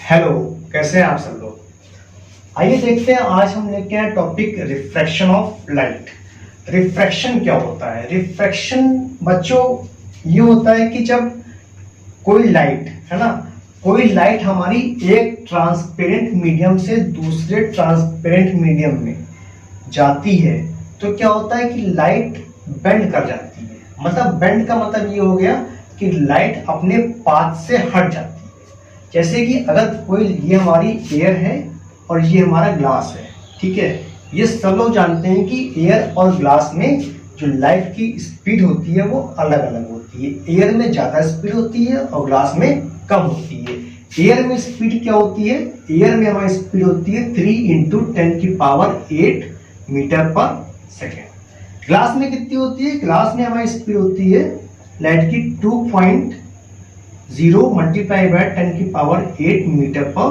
Hello, कैसे हैं आप सब लोग। आइए देखते हैं, आज हम लेके आए topic refraction of light. Refraction क्या होता है? रिफ्रैक्शन बच्चों ये होता है कि जब कोई लाइट है ना, कोई लाइट हमारी एक ट्रांसपेरेंट मीडियम से दूसरे ट्रांसपेरेंट मीडियम में जाती है तो क्या होता है कि लाइट बेंड कर जाती है। मतलब बेंड का मतलब ये हो गया कि लाइट अपने पाथ से हट जाती है। जैसे कि अगर कोई, ये हमारी एयर है और ये हमारा ग्लास है, ठीक है। ये सब लोग जानते हैं कि एयर और ग्लास में जो लाइट की स्पीड होती है वो अलग अलग होती है। एयर में ज़्यादा स्पीड होती है और ग्लास में कम होती है। एयर में स्पीड क्या होती है? एयर में हमारी स्पीड होती है 3 × 10⁸ मीटर पर सेकेंड। ग्लास में कितनी होती है? ग्लास में हमारी स्पीड होती है लाइट की 2.0 × 10⁸ मीटर पर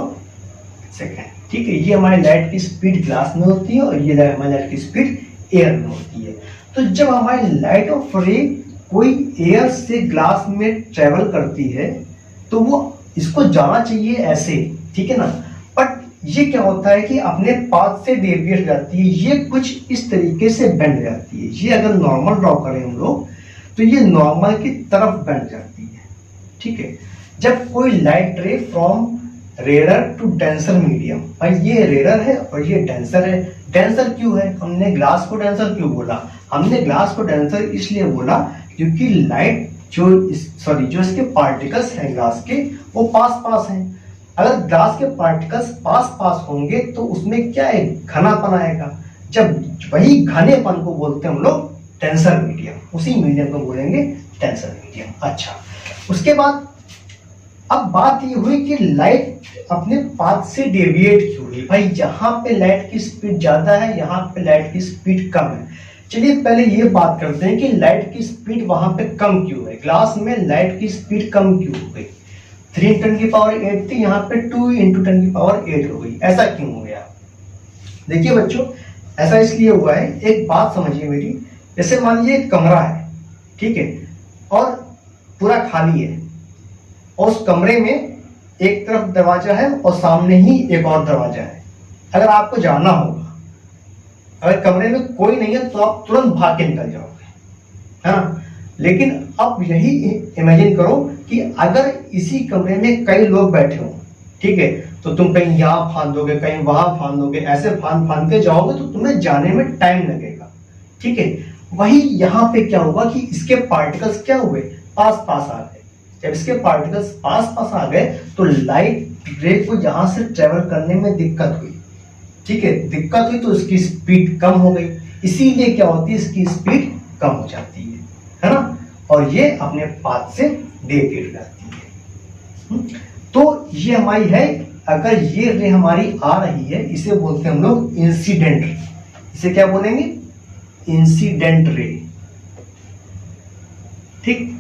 सेकेंड, ठीक है। ये हमारी लाइट की स्पीड ग्लास में होती है और ये हमारी लाइट की स्पीड एयर में होती है। तो जब हमारी लाइट ऑफ रे कोई एयर से ग्लास में ट्रेवल करती है तो वो इसको जाना चाहिए ऐसे, ठीक है ना। बट ये क्या होता है कि अपने पाथ से डेविएट जाती है, ये कुछ इस तरीके से बेंड जाती है। ये अगर नॉर्मल ड्रॉ करें हम लोग तो ये नॉर्मल की तरफ बेंड जाती है, ठीक है। जब कोई light ray from rare to denser medium, भाई ये रेयर है और ये डेंसर है। डेंसर क्यों है? हमने ग्लास को डेंसर क्यों बोला? हमने ग्लास को डेंसर इसलिए बोला क्योंकि लाइट जो इसके पार्टिकल्स हैं ग्लास के, वो पास पास हैं। अगर ग्लास के पार्टिकल्स पास पास होंगे तो उसमें क्या है? घनापन आएगा। जब वही घनेपन को बोलते हैं हम लोग डेंसर मीडियम, उसी मीडियम को बोलेंगे डेंसर मीडियम। अच्छा, उसके बाद अब बात ये हुई कि लाइट अपने पाथ से डेविएट क्यों हुई। भाई यहाँ पे लाइट की स्पीड ज्यादा है, यहाँ पे लाइट की स्पीड कम है। चलिए पहले ये बात करते हैं कि लाइट की स्पीड वहां पे कम क्यों है। ग्लास में लाइट की स्पीड कम क्यों हो गई? 3 × 10⁸ थी, यहाँ पे 2 × 10⁸ हो गई। ऐसा क्यों हो गया? देखिए बच्चों, ऐसा इसलिए हुआ है, एक बात समझिए मेरी। जैसे मान लीजिए एक कमरा है, ठीक है, और पूरा खाली है और उस कमरे में एक तरफ दरवाजा है और सामने ही एक और दरवाजा है। अगर आपको जाना होगा, अगर कमरे में कोई नहीं है तो आप तुरंत भाग के निकल जाओगे, है ना। लेकिन अब यही इमेजिन करो कि अगर इसी कमरे में कई लोग बैठे हो, ठीक है, तो तुम कहीं यहाँ फांद दोगे, कहीं वहां फांद दोगे, ऐसे फांद फांद के जाओगे तो तुम्हें जाने में टाइम लगेगा, ठीक है। वही यहाँ पे क्या होगा कि इसके पार्टिकल्स क्या हुए? पास पास आ गए। जब इसके पार्टिकल्स पास पास आ गए तो लाइट रे को यहां से ट्रेवल करने में दिक्कत हुई, ठीक है। दिक्कत हुई तो इसकी स्पीड कम हो गई, इसीलिए क्या होती है? इसकी स्पीड कम हो जाती है ना, और ये अपने पाथ से डेविएट जाती है। तो ये हमारी है, अगर ये रे हमारी आ रही है, इसे बोलते हैं हम लोग इंसिडेंट रे। इसे क्या बोलेंगे? इंसिडेंट रे, ठीक।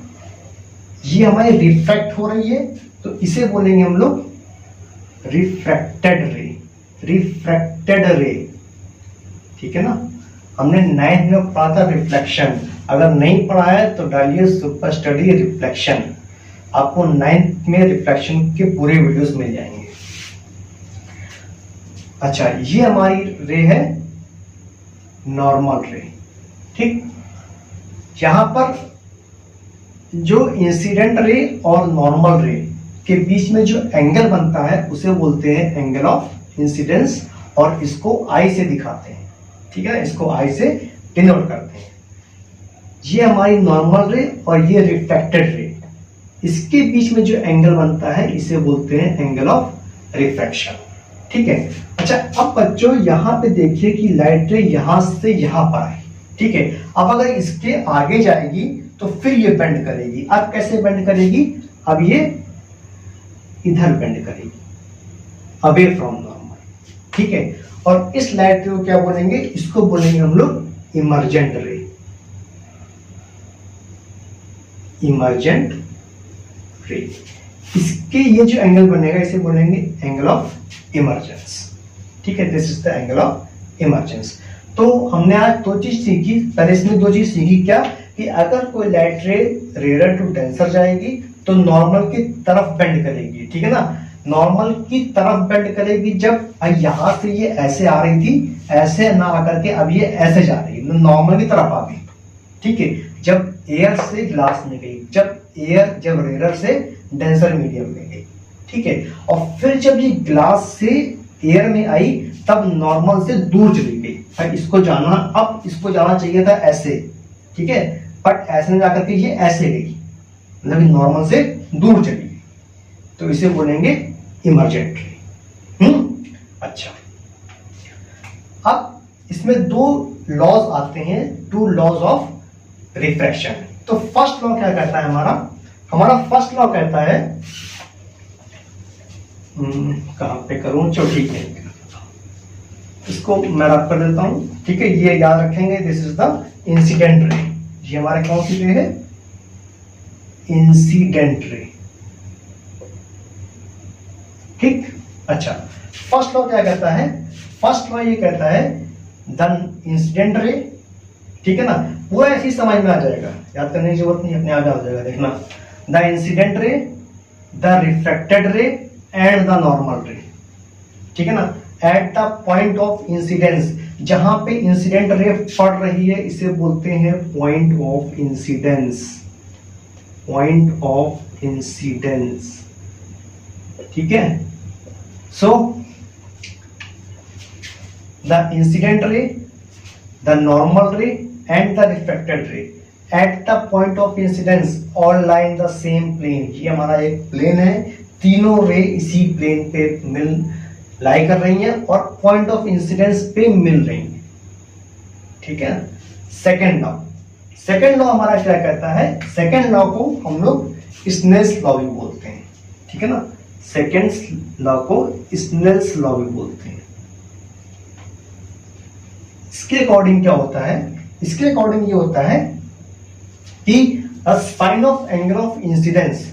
ये हमारी रिफ्रैक्ट हो रही है तो इसे बोलेंगे हम लोग रिफ्रैक्टेड रे। रिफ्रैक्टेड रे, ठीक है ना। हमने 9th में पढ़ा था रिफ्लेक्शन। अगर नहीं पढ़ा है तो डालिए सुपर स्टडी रिफ्लेक्शन, आपको 9th में रिफ्लेक्शन के पूरे वीडियोस मिल जाएंगे। अच्छा, ये हमारी रे है नॉर्मल रे, ठीक। यहां पर जो इंसिडेंट रे और नॉर्मल रे के बीच में जो एंगल बनता है उसे बोलते हैं एंगल ऑफ इंसिडेंस, और इसको आई से दिखाते हैं, ठीक है, इसको आई से डिनोट करते हैं। ये हमारी नॉर्मल रे और ये रिफ्रैक्टेड रे, इसके बीच में जो एंगल बनता है इसे बोलते हैं एंगल ऑफ रिफ्रैक्शन, ठीक है। अच्छा, अब बच्चों यहाँ पे देखिए कि लाइट रे यहां से यहां पर आई, ठीक है। अब अगर इसके आगे जाएगी तो फिर ये बेंड करेगी। अब कैसे बेंड करेगी? अब ये इधर बेंड करेगी, अवे फ्रॉम नॉर्मल, ठीक है। और इस लाइट रे को क्या बोलेंगे? इसको बोलेंगे हम लोग इमर्जेंट रे। इमर्जेंट रे, इसके ये जो एंगल बनेगा इसे बोलेंगे एंगल ऑफ इमर्जेंस, ठीक है। This is the angle of emergence. तो हमने आज दो चीज सीखी। पहले इसमें दो चीज सीखी, क्या कि अगर कोई लाइट रे रेयर टू डेंसर जाएगी तो नॉर्मल की तरफ बेंड करेगी, ठीक है ना। नॉर्मल की तरफ बेंड करेगी जब यहां से ये ऐसे आ रही थी, ऐसे ना आकर के अब ये ऐसे जा रही है, नॉर्मल की तरफ आ गई। ठीक है, जब एयर से ग्लास में गई, जब रेयर से डेंसर मीडियम में गई। ठीक है, और फिर जब ये ग्लास से एयर में आई तब नॉर्मल से दूर चली गई। अब इसको जाना चाहिए था ऐसे। ठीक है, बट ऐसे में जाकर के ये ऐसे गई, मतलब नॉर्मल से दूर चली गई, तो इसे बोलेंगे इमर्जेंट रे। अच्छा, अब इसमें दो लॉज आते हैं, टू लॉज ऑफ रिफ्रैक्शन। तो फर्स्ट लॉ क्या कहता है हमारा फर्स्ट लॉ कहता है, कहां पे करूं, चलो ठीक है, इसको मैं रख कर देता हूं। ठीक है, ये याद रखेंगे, दिस इज द इंसिडेंट रे। ये हमारे कौन सी रे है, इंसिडेंट रे। ठीक, अच्छा, फर्स्ट लॉ क्या कहता है, फर्स्ट लॉ ये कहता है द इंसिडेंट रे। ठीक है ना, पूरा ऐसी समझ में आ जाएगा, याद करने की जरूरत नहीं, अपने आप याद हो जाएगा। देखना, the incident ray, the refracted रे एंड द नॉर्मल रे। ठीक है ना, eight the point of incidence, जहां पे इंसिडेंट रे पड़ रही है इसे बोलते हैं point of incidence, point of incidence. ठीक है, so the incident ray, the normal ray and the refracted ray at the point of incidence all lie in the same plane. ये हमारा एक प्लेन है, तीनों रे इसी प्लेन पे मिल लाई कर रही हैं और पॉइंट ऑफ इंसिडेंस पे मिल रही हैं। ठीक है, सेकेंड लॉ हमारा क्या कहता है, सेकेंड लॉ को हम लोग स्नेल्स लॉ भी बोलते हैं। ठीक है ना, सेकेंड लॉ को स्नेल्स लॉ भी बोलते हैं। इसके अकॉर्डिंग क्या होता है, इसके अकॉर्डिंग ये होता है कि sine of angle of incidence,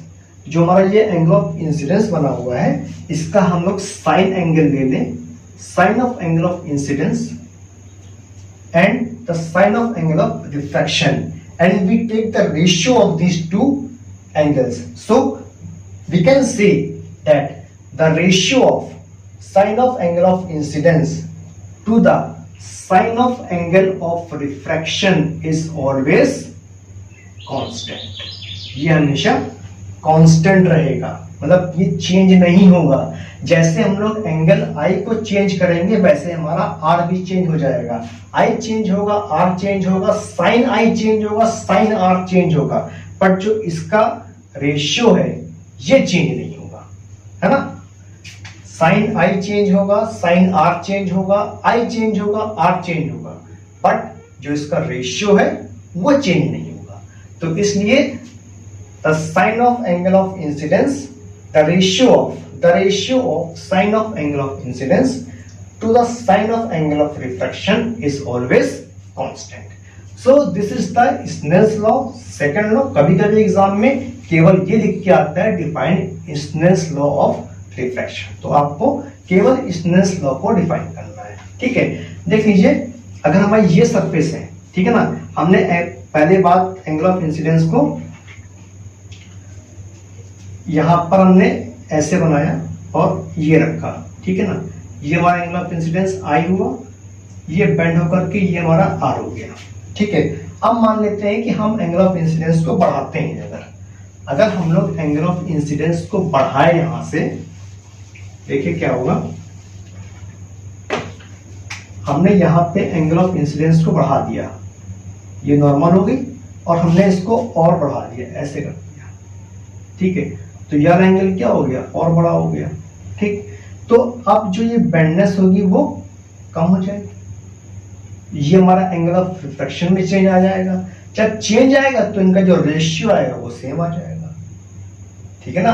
जो हमारा ये एंगल ऑफ इंसिडेंस बना हुआ है, इसका हम लोग साइन एंगल ले लें, sine of angle of incidence and the sine of angle of refraction, and we take the ratio of these two angles. So we can say that the ratio of sine of angle of incidence to the sine of angle of refraction is always constant. ये हमेशा constant रहेगा, मतलब ये change नहीं होगा। जैसे हम लोग एंगल आई को चेंज करेंगे वैसे हमारा आर भी चेंज हो जाएगा। आई चेंज होगा, आर चेंज होगा, साइन आई चेंज होगा, साइन आर चेंज होगा, बट जो इसका रेशियो है ये चेंज नहीं होगा, है ना। साइन आई चेंज होगा, साइन आर चेंज होगा, आई चेंज होगा, आर चेंज होगा, बट जो इसका रेशियो है वो चेंज नहीं होगा। तो इसलिए the sine of angle of incidence, the ratio of sine of angle of incidence to the sine of angle of refraction is always constant. So this is the Snell's law, second law। कभी कभी exam में केवल ये लिख के आता है define Snell's law of refraction, तो आपको केवल Snell's law को डिफाइन करना है। ठीक है, देख लीजिए, अगर हमारी ये सरफेस है, ठीक है ना, हमने पहले बात एंगल ऑफ इंसिडेंस को यहां पर हमने ऐसे बनाया और ये रखा। ठीक है ना, ये हमारा एंगल ऑफ इंसिडेंस आई हुआ, ये बेंड होकर के ये हमारा आर हो गया। ठीक है, अब मान लेते हैं कि हम एंगल ऑफ इंसिडेंस को बढ़ाते हैं। अगर हम लोग एंगल ऑफ इंसिडेंस को बढ़ाए यहां से, देखिए क्या होगा, हमने यहां पे एंगल ऑफ इंसिडेंस को बढ़ा दिया, ये नॉर्मल हो गई, और हमने इसको और बढ़ा दिया, ऐसे कर दिया। ठीक है, तो यह एंगल क्या हो गया, और बड़ा हो गया। ठीक, तो अब जो ये बेंडनेस होगी वो कम हो जाएगी, ये हमारा एंगल ऑफ रिफ्रैक्शन में चेंज आ जाएगा। जब चेंज आएगा तो इनका जो रेशियो आएगा वो सेम आ जाएगा। ठीक है ना,